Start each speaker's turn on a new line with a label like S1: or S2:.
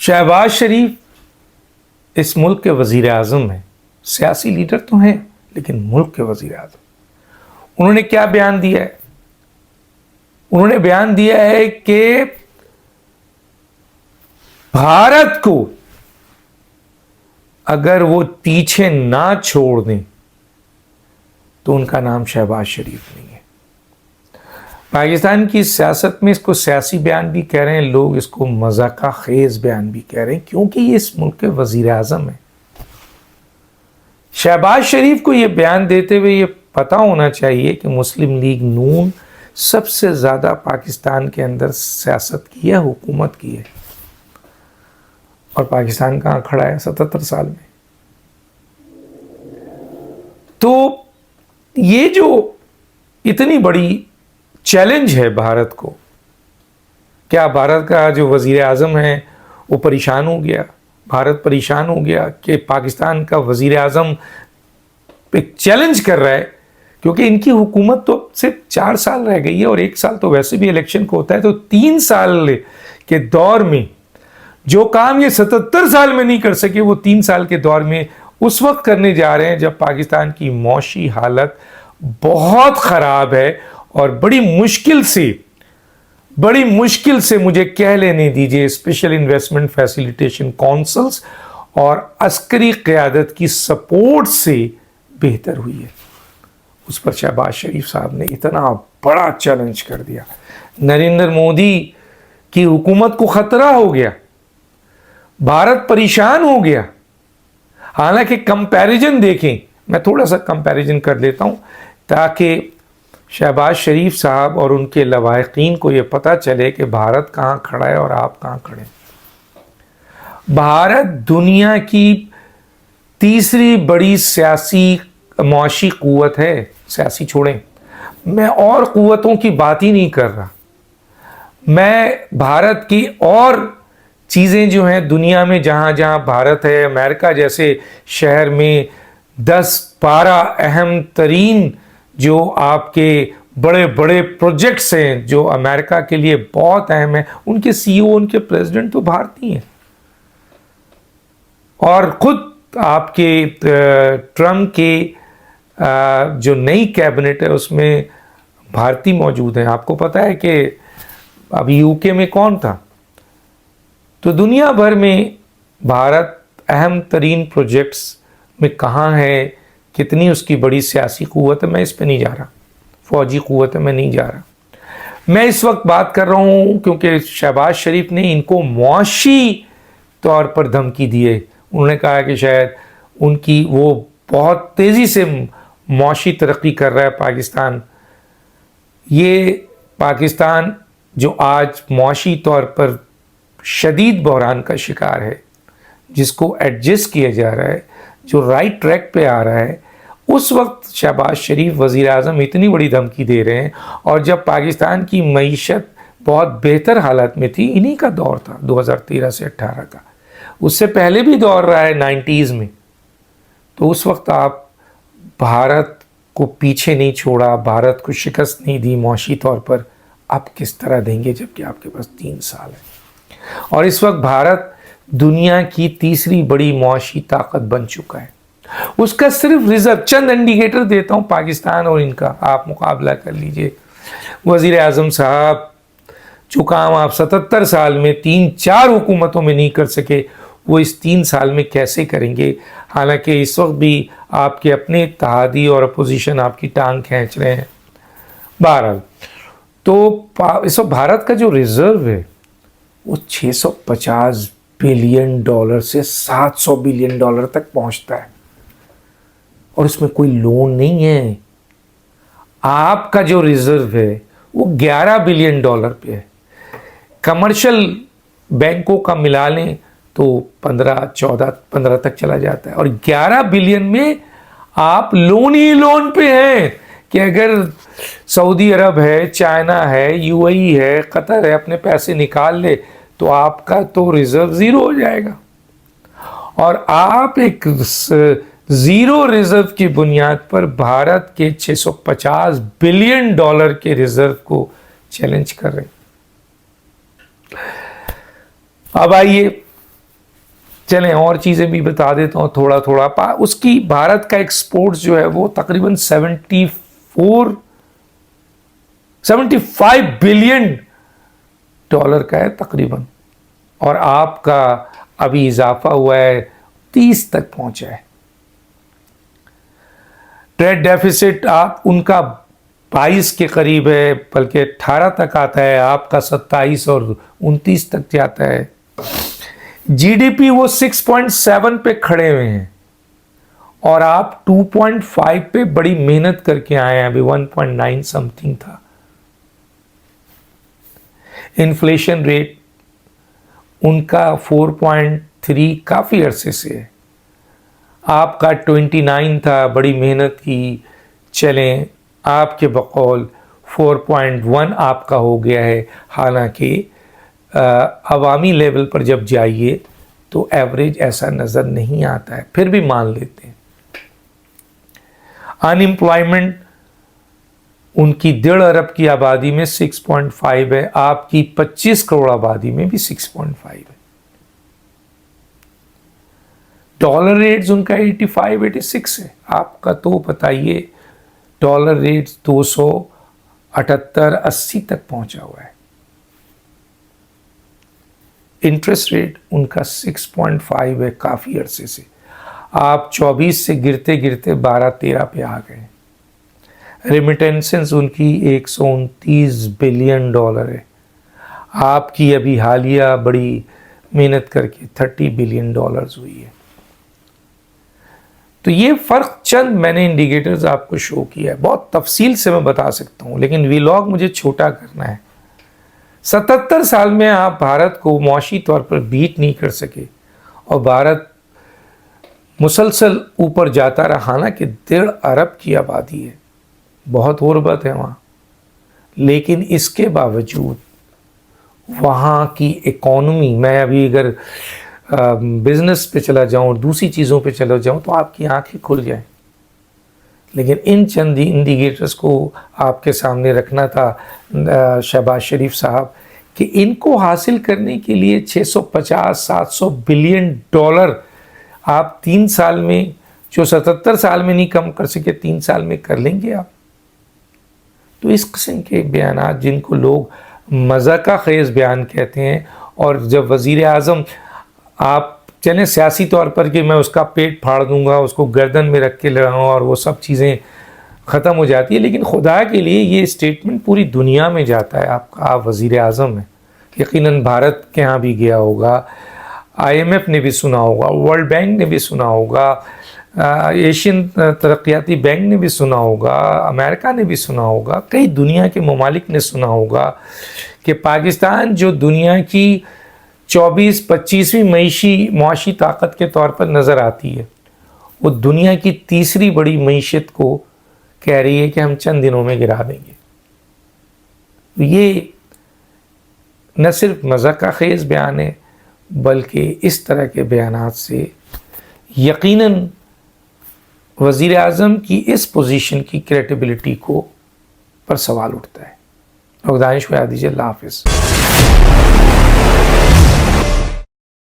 S1: शहबाज शरीफ इस मुल्क के वज़ीर आज़म हैं, सियासी लीडर तो हैं लेकिन मुल्क के वज़ीर आज़म। उन्होंने क्या बयान दिया है? उन्होंने बयान दिया है कि भारत को अगर वो पीछे ना छोड़ दें तो उनका नाम शहबाज शरीफ नहीं है। पाकिस्तान की सियासत में इसको सियासी बयान भी कह रहे हैं लोग, इसको मज़ाक़ा ख़ेज़ बयान भी कह रहे हैं, क्योंकि ये इस मुल्क के वज़ीर आज़म है। शहबाज शरीफ को ये बयान देते हुए ये पता होना चाहिए कि मुस्लिम लीग नून सबसे ज़्यादा पाकिस्तान के अंदर सियासत की है, हुकूमत की है, और पाकिस्तान कहाँ खड़ा है 77 साल में। तो ये जो इतनी बड़ी चैलेंज है भारत को, क्या भारत का जो वज़ीर आज़म है वो परेशान हो गया? भारत परेशान हो गया कि पाकिस्तान का वज़ीर आज़म एक चैलेंज कर रहा है, क्योंकि इनकी हुकूमत तो सिर्फ 4 साल रह गई है और 1 साल तो वैसे भी इलेक्शन को होता है। तो 3 साल के दौर में जो काम ये 77 साल में नहीं कर सके, वो 3 साल के दौर में उस वक्त करने जा रहे हैं जब पाकिस्तान की मौशी हालत बहुत ख़राब है और बड़ी मुश्किल से मुझे कह लेने दीजिए स्पेशल इन्वेस्टमेंट फैसिलिटेशन काउंसिल्स और अस्करी क़यादत की सपोर्ट से बेहतर हुई है। उस पर शहबाज शरीफ साहब ने इतना बड़ा चैलेंज कर दिया। नरेंद्र मोदी की हुकूमत को ख़तरा हो गया, भारत परेशान हो गया। हालांकि कंपैरिजन देखें, मैं थोड़ा सा कंपैरिजन कर लेता हूँ ताकि शहबाज शरीफ साहब और उनके लवाहिकीन को ये पता चले कि भारत कहाँ खड़ा है और आप कहाँ खड़े हैं। भारत दुनिया की तीसरी बड़ी सियासी मुआशी क़ुव्वत है, सियासी छोड़ें, मैं और क़ुव्वतों की बात ही नहीं कर रहा। मैं भारत की और चीज़ें जो हैं दुनिया में, जहाँ जहाँ भारत है, अमेरिका जैसे शहर में 10-12 अहम तरीन जो आपके बड़े बड़े प्रोजेक्ट्स हैं जो अमेरिका के लिए बहुत अहम है, उनके सीईओ, उनके प्रेसिडेंट तो भारतीय हैं। और ख़ुद आपके ट्रम्प के जो नई कैबिनेट है उसमें भारतीय मौजूद हैं। आपको पता है कि अभी यूके में कौन था? तो दुनिया भर में भारत अहम तरीन प्रोजेक्ट्स में कहाँ है, कितनी उसकी बड़ी सियासी क़ुव्वत है, मैं इस पे नहीं जा रहा। फ़ौजी क़ुव्वत है, मैं नहीं जा रहा। मैं इस वक्त बात कर रहा हूँ क्योंकि शहबाज शरीफ ने इनको मुआशी तौर पर धमकी दी है। उन्होंने कहा कि शायद उनकी वो बहुत तेज़ी से मुआशी तरक्की कर रहा है पाकिस्तान। ये पाकिस्तान जो आज मुआशी तौर पर शदीद बहरान का शिकार है, जिसको एडजस्ट किया जा रहा है, जो राइट ट्रैक पे आ रहा है, उस वक्त शहबाज शरीफ वज़ीर आज़म इतनी बड़ी धमकी दे रहे हैं। और जब पाकिस्तान की मईशत बहुत बेहतर हालत में थी, इन्हीं का दौर था 2013 से 18 का, उससे पहले भी दौर रहा है 90s में, तो उस वक्त आप भारत को पीछे नहीं छोड़ा, भारत को शिकस्त नहीं दी मुआशी तौर पर, आप किस तरह देंगे जबकि आपके पास 3 साल है। और इस वक्त भारत दुनिया की तीसरी बड़ी मुआशी ताकत बन चुका है। उसका सिर्फ रिजर्व, चंद इंडिकेटर देता हूँ पाकिस्तान और इनका, आप मुकाबला कर लीजिए। वज़ीर आज़म साहब, जो काम आप 77 साल में 3-4 हुकूमतों में नहीं कर सके, वो इस 3 साल में कैसे करेंगे? हालांकि इस वक्त भी आपके अपने इत्तेहादी और अपोजिशन आपकी टांग खींच रहे हैं। बहरहाल, तो इस वक्त भारत का जो रिज़र्व है वो $650 बिलियन से $700 बिलियन तक पहुंचता है, और उसमें कोई लोन नहीं है। आपका जो रिज़र्व है वो $11 बिलियन पे है। कमर्शियल बैंकों का मिला लें तो 15 तक चला जाता है, और 11 बिलियन में आप लोन ही लोन पे हैं कि अगर सऊदी अरब है, चाइना है, यूएई है, कतर है, अपने पैसे निकाल ले तो आपका तो रिज़र्व ज़ीरो हो जाएगा। और आप एक ज़ीरो रिज़र्व की बुनियाद पर भारत के $650 बिलियन के रिज़र्व को चैलेंज कर रहे हैं। अब आइए چلیں اور چیزیں بھی بتا دیتا ہوں تھوڑا تھوڑا. اس کی بھارت کا ایکسپورٹس جو ہے وہ تقریباً 75 بلین ڈالر کا ہے تقریباً, اور آپ کا ابھی اضافہ ہوا ہے 30 تک پہنچا ہے. ٹریڈ ڈیفیسٹ آپ ان کا 22 کے قریب ہے, بلکہ 18 تک آتا ہے, آپ کا 27 اور 29 تک جاتا ہے. جی ڈی پی وہ 6.7 پہ کھڑے ہوئے ہیں, اور آپ 2.5 پہ بڑی محنت کر کے آئے ہیں, ابھی 1.9 سم تھنگ تھا. انفلیشن ریٹ ان کا 4.3 کافی عرصے سے ہے, آپ کا 29 تھا, بڑی محنت کی, چلیں آپ کے بقول 4.1 آپ کا ہو گیا ہے. حالانکہ عوامی لیول پر جب جائیے تو ایوریج ایسا نظر نہیں آتا ہے, پھر بھی مان لیتے ہیں. ان امپلائمنٹ ان کی 1.5 ارب کی آبادی میں 6.5 ہے, آپ کی 25 کروڑ آبادی میں بھی 6.5 ہے. ڈالر ریٹس ان کا 85-86 ہے, آپ کا تو بتائیے ڈالر ریٹ 278-80 تک پہنچا ہوا ہے. انٹرسٹ ریٹ ان کا 6.5 ہے کافی عرصے سے, آپ 24 سے گرتے گرتے 12-13 پہ آ گئے. ریمیٹنسز ان کی 129 بلین ڈالر ہے, آپ کی ابھی حالیہ بڑی محنت کر کے 30 بلین ڈالرز ہوئی ہے. تو یہ فرق چند میں نے انڈیکیٹرز آپ کو شو کیا ہے, بہت تفصیل سے میں بتا سکتا ہوں لیکن ویلاگ مجھے چھوٹا کرنا ہے. 77 سال میں آپ بھارت کو معاشی طور پر بیٹ نہیں کر سکے, اور بھارت مسلسل اوپر جاتا رہا نا کہ 1.5 ارب کی آبادی ہے, بہت غربت ہے وہاں, لیکن اس کے باوجود وہاں کی اکانومی, میں ابھی اگر بزنس پہ چلا جاؤں, دوسری چیزوں پہ چلا جاؤں تو آپ کی آنکھیں کھل جائیں. لیکن ان چند انڈیکیٹرز کو آپ کے سامنے رکھنا تھا شہباز شریف صاحب, کہ ان کو حاصل کرنے کے لیے 650-700 بلین ڈالر آپ 3 سال میں, جو 77 سال میں نہیں کم کر سکے, 3 سال میں کر لیں گے آپ. تو اس قسم کے بیانات جن کو لوگ مذاقہ خیز بیان کہتے ہیں, اور جب وزیر اعظم آپ چلیں سیاسی طور پر کہ میں اس کا پیٹ پھاڑ دوں گا, اس کو گردن میں رکھ کے لڑاؤں, اور وہ سب چیزیں ختم ہو جاتی ہے, لیکن خدا کے لیے یہ اسٹیٹمنٹ پوری دنیا میں جاتا ہے. آپ وزیر اعظم ہیں, یقیناً بھارت کے ہاں بھی گیا ہوگا, IMF نے بھی سنا ہوگا, ورلڈ بینک نے بھی سنا ہوگا, ایشین ترقیاتی بینک نے بھی سنا ہوگا, امریکہ نے بھی سنا ہوگا, کئی دنیا کے ممالک نے سنا ہوگا کہ پاکستان جو دنیا کی 24-25ویں معاشی طاقت کے طور پر نظر آتی ہے, وہ دنیا کی تیسری بڑی معیشت کو کہہ رہی ہے کہ ہم چند دنوں میں گرا دیں گے. یہ نہ صرف مذاقہ خیز بیان ہے, بلکہ اس طرح کے بیانات سے یقیناً وزیر اعظم کی اس پوزیشن کی کریڈیبلٹی کو پر سوال اٹھتا ہے. دانش کو یاد دیجیے. اللہ حافظ.